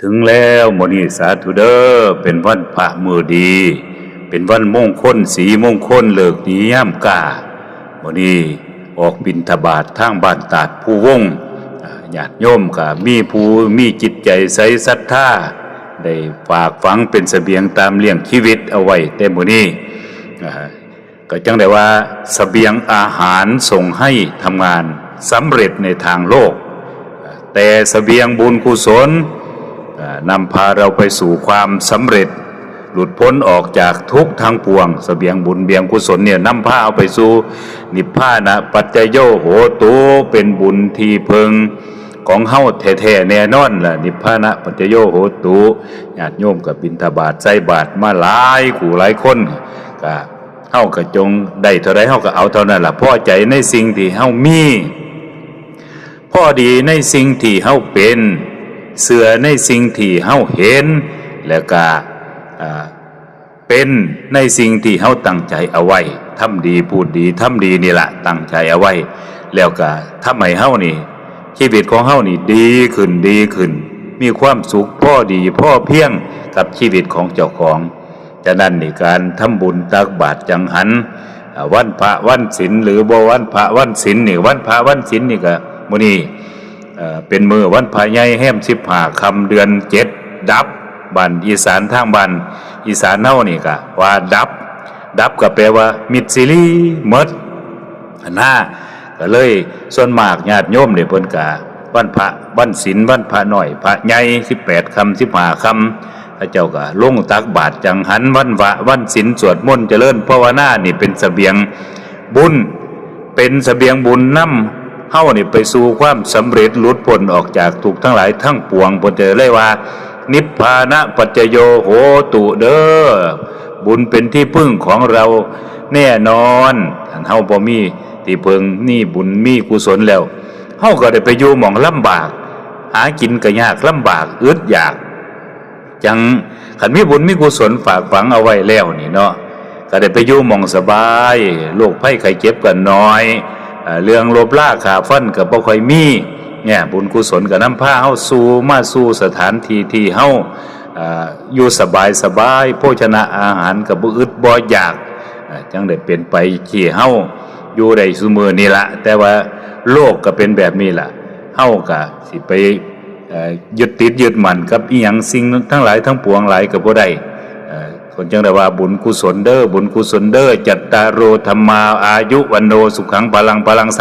ถึงแล้วมื้อนี้สาธุเด้อเป็นวันพระมื้อดี เป็นวันมงคลสีมงคลเลิกดียามกามื้อนี้ออกบิณฑบาตทางบ้านตาดภูวงศ์ญาติโยมก็มีผู้มีจิตใจใสศรัทธาได้ฝากฝังเป็นเสบียงตามเลี้ยงชีวิตเอาไว้แต่มื้อนี้ก็จังได้ว่าเสบียงอาหารส่งให้ทำงานสำเร็จในทางโลกแต่เสบียงบุญกุศลนำพาเราไปสู่ความสำเร็จหลุดพ้นออกจากทุกข์ทางปวงเสบียงบุญเบียงกุศลเนี่ยนำพาเอาไปสู่นิพพานะปัจจโยโหตุเป็นบุญที่พึงของเฮาแท้ๆแน่นอนล่ะนิพพานะปัจจโยโหตุญาติโยมก็บิณฑบาตใส่บาตรมาหลายคู่หลายคนก็เฮาก็จงได้เท่าใดเฮาก็เอาเท่านั้นล่ะพอใจในสิ่งที่เฮามีพอดีในสิ่งที่เฮาเป็นเสื่อในสิ่งที่เฮาเห็นแล้วก็เป็นในสิ่งที่เฮาตั้งใจเอาไว้ทำดีพูดดีทำดีนี่แหละตั้งใจเอาไว้แล้วก็ทำให้เฮานี่ชีวิตของเฮานี่ดีขึ้นดีขึ้นมีความสุขพอดีพอเพียงกับชีวิตของเจ้าของฉะนั้นนี่การทำบุญตักบาตรจังหันวันพระวันศีลหรือบ่วันพระวันศีลนี่วันพระวันศีลนี่ก็มื้อนี้เป็นมื้อวันพระใหญ่แห่ม15ค่ำเดือน7ดับบ้านอีสานทางบ้านอีสานเฮานี่ก็ว่าดับก็แปลว่ามิดซิลีหมดก็เลยส่วนมากญาติโยมนี่เพิ่นก็วันพระวันศีลวันพระน้อยพระใหญ่18ค่ำ15ค่ำพระเจ้าก็ลงตักบาตรจังหันวันพระวันศีลสวดมนต์เจริญภาวนานี่เป็นเสบียงบุญเป็นเสบียงบุญนำเฮานี่ไปสู่ความสำเร็จหลุดพ้นออกจากทุกข์ทั้งหลายทั้งปวงเพิ่นจะเลยว่านิพพานะปัจจโยโหตุเด้อบุญเป็นที่พึ่งของเราแน่นอนเฮาบ่มีที่พึ่งนี่บุญมีกุศลแล้วเฮาก็ได้ไปอยู่หม่องลำบากหากินก็ยากลำบากอึดอยากจังคันมีบุญมีกุศลฝากฝังเอาไว้แล้วนี่เนาะก็ได้ไปอยู่หม่องสบายโรคภัยไข้เจ็บก็น้อยเรื่องลบล่าขาฟันก็บ่ค่อยมีเนี่ยบุญกุศลก็นำพาเฮาสู่สถานที่ที่เฮาอยู่สบายโภชนะอาหารก็บ่อึดบ่อยากจังได้เป็นไปที่เฮาอยู่ได้ซุมื้อนี้ล่ะแต่ว่าโลกก็เป็นแบบนี้ล่ะเฮาก็สิไปยึดติดยึดมั่นกับอีหยังสิ่งทั้งหลายทั้งปวงหลายก็บ่ได้คนจังได้ว่าบุญกุศลเด้อบุญกุศลเด้อจัตตารโอธัมมาอายุวันโนสุขังพลัง